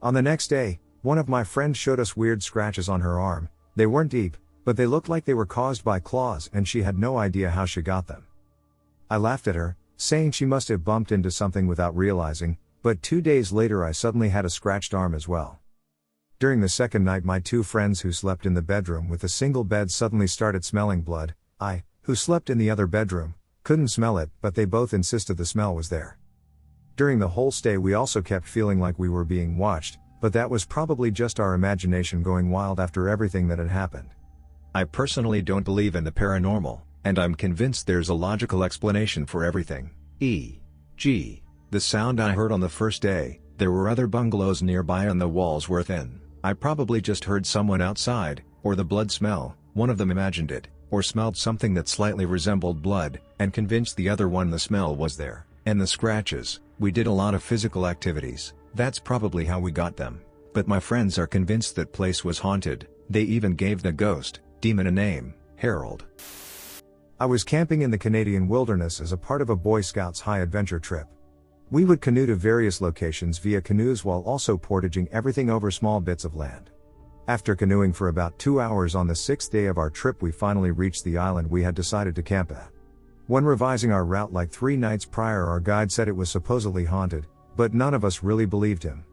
On the next day, one of my friends showed us weird scratches on her arm. They weren't deep, but they looked like they were caused by claws and she had no idea how she got them. I laughed at her, saying she must have bumped into something without realizing, but 2 days later I suddenly had a scratched arm as well. During the second night, my two friends who slept in the bedroom with a single bed suddenly started smelling blood. I, who slept in the other bedroom, couldn't smell it, but they both insisted the smell was there. During the whole stay we also kept feeling like we were being watched, but that was probably just our imagination going wild after everything that had happened. I personally don't believe in the paranormal, and I'm convinced there's a logical explanation for everything. E.g., the sound I heard on the first day. There were other bungalows nearby and the walls were thin. I probably just heard someone outside, or the blood smell, one of them imagined it, or smelled something that slightly resembled blood, and convinced the other one the smell was there. And the scratches, we did a lot of physical activities, that's probably how we got them. But my friends are convinced that place was haunted. They even gave the ghost demon a name, Harold. I was camping in the Canadian wilderness as a part of a Boy Scouts high adventure trip. We would canoe to various locations via canoes while also portaging everything over small bits of land. After canoeing for about 2 hours on the 6th day of our trip, we finally reached the island we had decided to camp at. When revising our route like 3 nights prior, our guide said it was supposedly haunted, but none of us really believed him.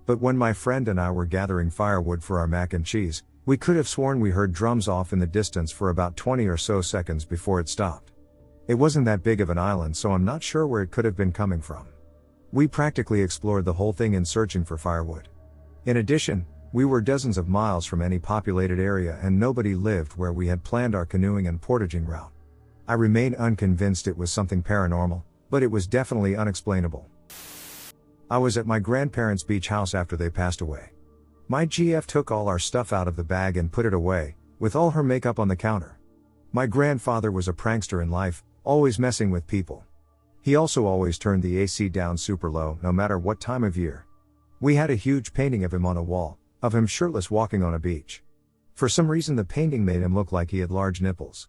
But when my friend and I were gathering firewood for our mac and cheese, we could have sworn we heard drums off in the distance for about 20 or so seconds before it stopped. It wasn't that big of an island, so I'm not sure where it could have been coming from. We practically explored the whole thing in searching for firewood. In addition, we were dozens of miles from any populated area and nobody lived where we had planned our canoeing and portaging route. I remain unconvinced it was something paranormal, but it was definitely unexplainable. I was at my grandparents' beach house after they passed away. My GF took all our stuff out of the bag and put it away, with all her makeup on the counter. My grandfather was a prankster in life, always messing with people. He also always turned the AC down super low, no matter what time of year. We had a huge painting of him on a wall, of him shirtless walking on a beach. For some reason the painting made him look like he had large nipples.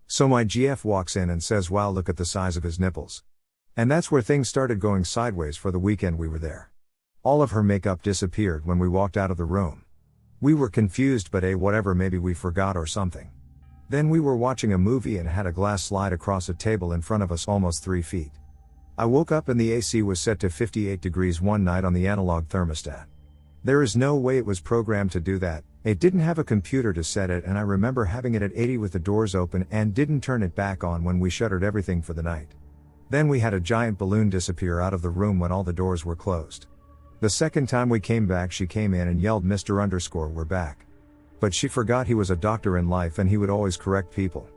So my GF walks in and says, "Wow, look at the size of his nipples." And that's where things started going sideways for the weekend we were there. All of her makeup disappeared when we walked out of the room. We were confused, but whatever, maybe we forgot or something. Then we were watching a movie and had a glass slide across a table in front of us almost 3 feet. I woke up and the AC was set to 58 degrees one night on the analog thermostat. There is no way it was programmed to do that. It didn't have a computer to set it, and I remember having it at 80 with the doors open and didn't turn it back on when we shuttered everything for the night. Then we had a giant balloon disappear out of the room when all the doors were closed. The second time we came back, she came in and yelled, "Mr. we're back." But she forgot he was a doctor in life and he would always correct people.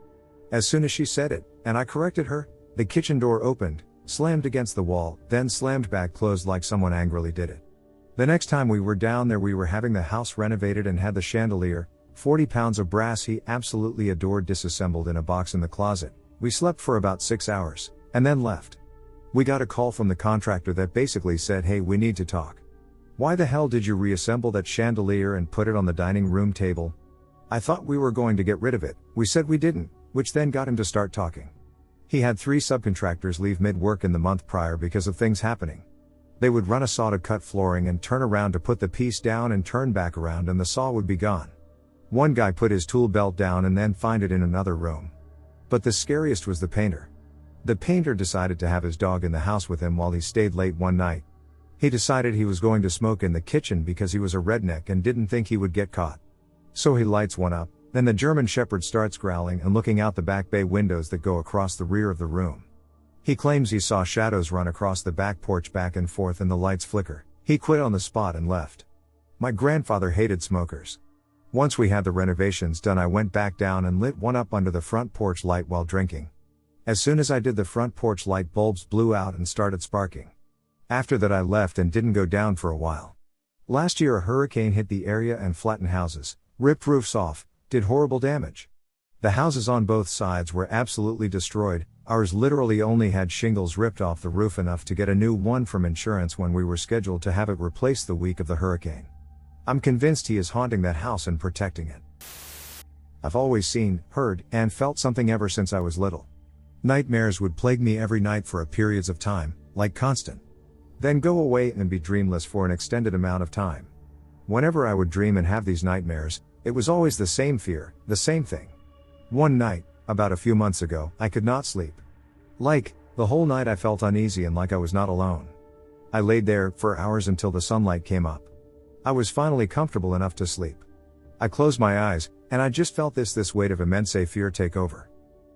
As soon as she said it, and I corrected her, the kitchen door opened, slammed against the wall, then slammed back closed like someone angrily did it. The next time we were down there, we were having the house renovated and had the chandelier, 40 pounds of brass he absolutely adored, disassembled in a box in the closet. We slept for about 6 hours, and then left. We got a call from the contractor that basically said, "Hey, we need to talk. Why the hell did you reassemble that chandelier and put it on the dining room table? I thought we were going to get rid of it." We said we didn't, which then got him to start talking. He had 3 subcontractors leave mid-work in the month prior because of things happening. They would run a saw to cut flooring and turn around to put the piece down and turn back around and the saw would be gone. One guy put his tool belt down and then find it in another room. But the scariest was the painter. The painter decided to have his dog in the house with him while he stayed late one night. He decided he was going to smoke in the kitchen because he was a redneck and didn't think he would get caught. So he lights one up, then the German Shepherd starts growling and looking out the back bay windows that go across the rear of the room. He claims he saw shadows run across the back porch back and forth and the lights flicker. He quit on the spot and left. My grandfather hated smokers. Once we had the renovations done, I went back down and lit one up under the front porch light while drinking. As soon as I did, the front porch light bulbs blew out and started sparking. After that I left and didn't go down for a while. Last year a hurricane hit the area and flattened houses, ripped roofs off, did horrible damage. The houses on both sides were absolutely destroyed. Ours literally only had shingles ripped off the roof, enough to get a new one from insurance when we were scheduled to have it replaced the week of the hurricane. I'm convinced he is haunting that house and protecting it. I've always seen, heard, and felt something ever since I was little. Nightmares would plague me every night for periods of time, like constant. Then go away and be dreamless for an extended amount of time. Whenever I would dream and have these nightmares, it was always the same fear, the same thing. One night, about a few months ago, I could not sleep. The whole night I felt uneasy and like I was not alone. I laid there for hours until the sunlight came up. I was finally comfortable enough to sleep. I closed my eyes, and I just felt this weight of immense fear take over.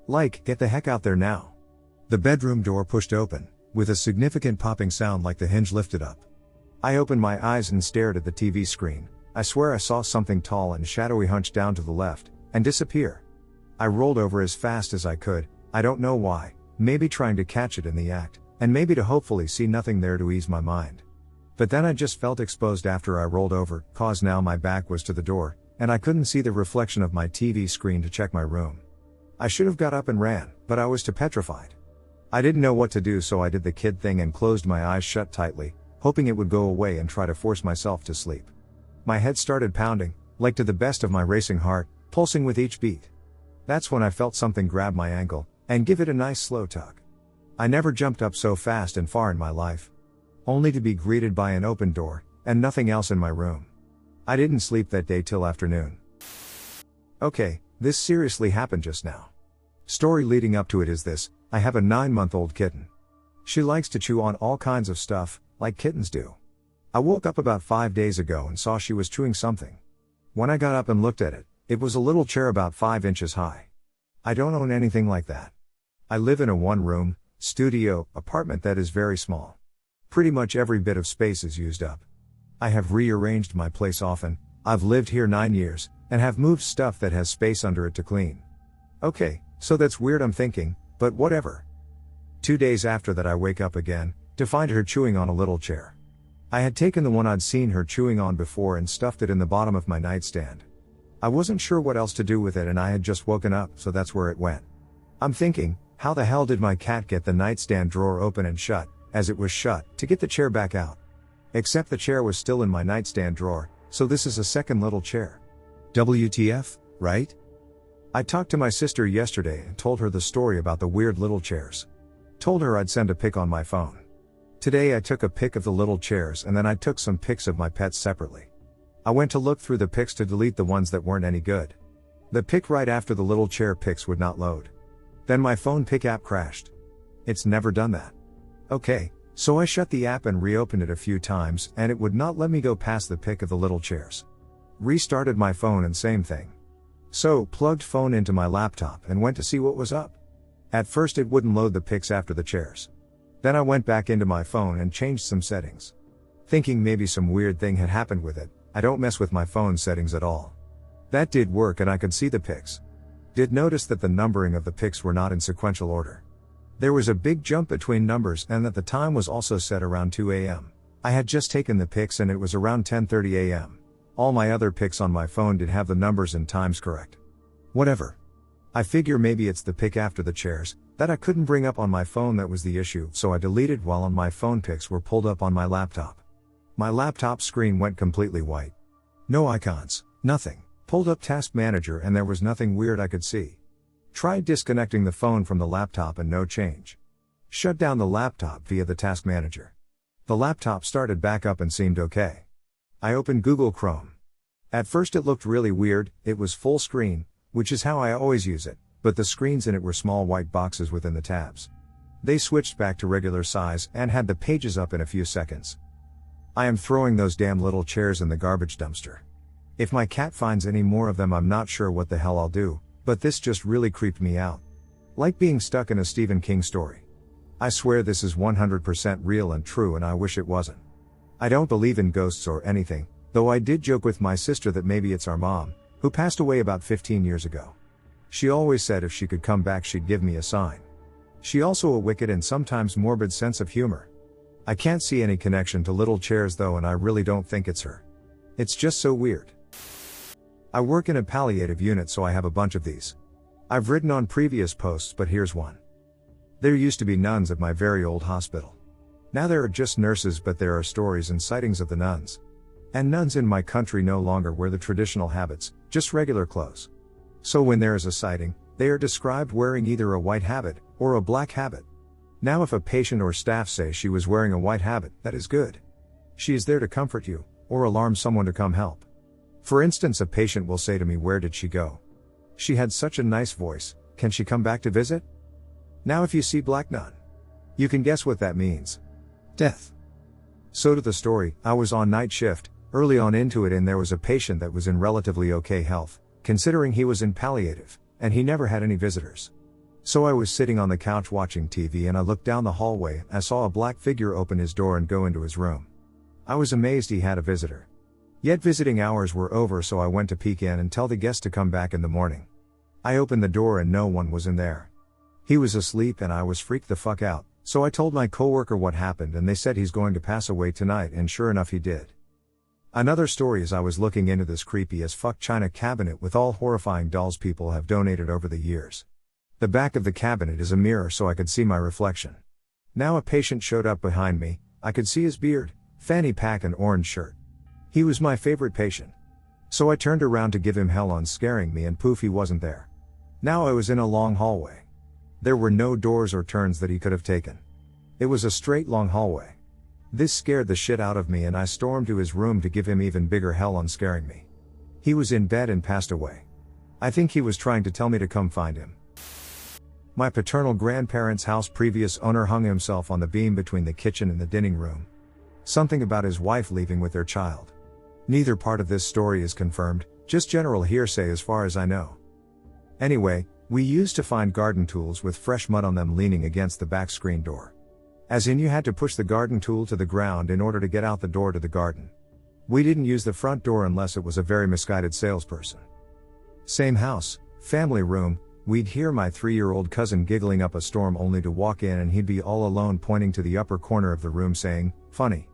Like, get the heck out there now. The bedroom door pushed open, with a significant popping sound like the hinge lifted up. I opened my eyes and stared at the TV screen. I swear I saw something tall and shadowy hunch down to the left, and disappear. I rolled over as fast as I could, I don't know why, maybe trying to catch it in the act, and maybe to hopefully see nothing there to ease my mind. But then I just felt exposed after I rolled over, cause now my back was to the door, and I couldn't see the reflection of my TV screen to check my room. I should have got up and ran, but I was too petrified. I didn't know what to do, so I did the kid thing and closed my eyes shut tightly, hoping it would go away and try to force myself to sleep. My head started pounding, like to the best of my racing heart, pulsing with each beat. That's when I felt something grab my ankle, and give it a nice slow tug. I never jumped up so fast and far in my life. Only to be greeted by an open door, and nothing else in my room. I didn't sleep that day till afternoon. Okay, this seriously happened just now. Story leading up to it is this: I have a 9-month-old kitten. She likes to chew on all kinds of stuff, like kittens do. I woke up about 5 days ago and saw she was chewing something. When I got up and looked at it, it was a little chair about 5 inches high. I don't own anything like that. I live in a 1-room, studio, apartment that is very small. Pretty much every bit of space is used up. I have rearranged my place often, I've lived here 9 years, and have moved stuff that has space under it to clean. Okay, so that's weird, I'm thinking, but whatever. 2 days after that I wake up again, to find her chewing on a little chair. I had taken the one I'd seen her chewing on before and stuffed it in the bottom of my nightstand. I wasn't sure what else to do with it and I had just woken up, so that's where it went. I'm thinking, how the hell did my cat get the nightstand drawer open and shut, as it was shut, to get the chair back out? Except the chair was still in my nightstand drawer, so this is a second little chair. WTF, right? I talked to my sister yesterday and told her the story about the weird little chairs. Told her I'd send a pic on my phone. Today I took a pic of the little chairs and then I took some pics of my pets separately. I went to look through the pics to delete the ones that weren't any good. The pic right after the little chair pics would not load. Then my phone pic app crashed. It's never done that. Okay, so I shut the app and reopened it a few times and it would not let me go past the pic of the little chairs. Restarted my phone and same thing. So, plugged phone into my laptop and went to see what was up. At first it wouldn't load the pics after the chairs. Then I went back into my phone and changed some settings. Thinking maybe some weird thing had happened with it, I don't mess with my phone settings at all. That did work and I could see the pics. Did notice that the numbering of the pics were not in sequential order. There was a big jump between numbers and that the time was also set around 2 a.m. I had just taken the pics and it was around 10:30 a.m. All my other pics on my phone did have the numbers and times correct. Whatever. I figure maybe it's the pic after the chairs, that I couldn't bring up on my phone that was the issue, so I deleted while on my phone pics were pulled up on my laptop. My laptop screen went completely white. No icons, nothing. Pulled up Task Manager and there was nothing weird I could see. Tried disconnecting the phone from the laptop and no change. Shut down the laptop via the Task Manager. The laptop started back up and seemed okay. I opened Google Chrome. At first it looked really weird, it was full screen, which is how I always use it, but the screens in it were small white boxes within the tabs. They switched back to regular size and had the pages up in a few seconds. I am throwing those damn little chairs in the garbage dumpster. If my cat finds any more of them I'm not sure what the hell I'll do, but this just really creeped me out. Like being stuck in a Stephen King story. I swear this is 100% real and true and I wish it wasn't. I don't believe in ghosts or anything, though I did joke with my sister that maybe it's our mom, who passed away about 15 years ago. She always said if she could come back she'd give me a sign. She also a wicked and sometimes morbid sense of humor. I can't see any connection to little chairs though and I really don't think it's her. It's just so weird. I work in a palliative unit so I have a bunch of these. I've written on previous posts but here's one. There used to be nuns at my very old hospital. Now there are just nurses but there are stories and sightings of the nuns. And nuns in my country no longer wear the traditional habits, just regular clothes. So when there is a sighting, they are described wearing either a white habit, or a black habit. Now if a patient or staff say she was wearing a white habit, that is good. She is there to comfort you, or alarm someone to come help. For instance, a patient will say to me, "Where did she go? She had such a nice voice, can she come back to visit?" Now if you see black nun, you can guess what that means. Death. So to the story, I was on night shift, Early on into it, and there was a patient that was in relatively okay health, considering he was in palliative, and he never had any visitors. So I was sitting on the couch watching TV, and I looked down the hallway and I saw a black figure open his door and go into his room. I was amazed he had a visitor. Yet visiting hours were over, so I went to peek in and tell the guest to come back in the morning. I opened the door and no one was in there. He was asleep and I was freaked the fuck out, so I told my coworker what happened and they said he's going to pass away tonight, and sure enough he did. Another story is I was looking into this creepy as fuck china cabinet with all horrifying dolls people have donated over the years. The back of the cabinet is a mirror so I could see my reflection. Now a patient showed up behind me, I could see his beard, fanny pack and orange shirt. He was my favorite patient. So I turned around to give him hell on scaring me, and poof, he wasn't there. Now I was in a long hallway. There were no doors or turns that he could have taken. It was a straight long hallway. This scared the shit out of me and I stormed to his room to give him even bigger hell on scaring me. He was in bed and passed away. I think he was trying to tell me to come find him. My paternal grandparents' house previous owner hung himself on the beam between the kitchen and the dining room. Something about his wife leaving with their child. Neither part of this story is confirmed, just general hearsay as far as I know. Anyway, we used to find garden tools with fresh mud on them leaning against the back screen door. As in, you had to push the garden tool to the ground in order to get out the door to the garden. We didn't use the front door unless it was a very misguided salesperson. Same house, family room. We'd hear my 3-year-old cousin giggling up a storm only to walk in and he'd be all alone pointing to the upper corner of the room saying, "Funny."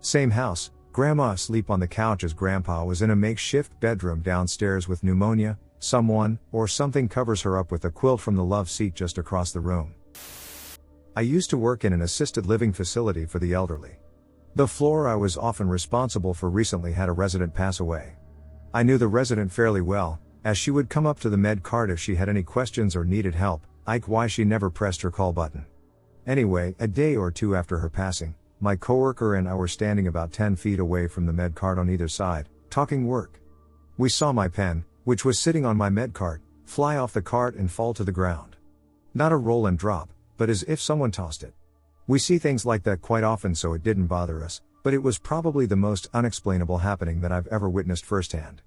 Same house, grandma asleep on the couch as grandpa was in a makeshift bedroom downstairs with pneumonia, someone, or something covers her up with a quilt from the love seat just across the room. I used to work in an assisted living facility for the elderly. The floor I was often responsible for recently had a resident pass away. I knew the resident fairly well, as she would come up to the med cart if she had any questions or needed help. Why she never pressed her call button. Anyway, a day or two after her passing, my coworker and I were standing about 10 feet away from the med cart on either side, talking work. We saw my pen, which was sitting on my med cart, fly off the cart and fall to the ground. Not a roll and drop, but as if someone tossed it. We see things like that quite often, so it didn't bother us, but it was probably the most unexplainable happening that I've ever witnessed firsthand.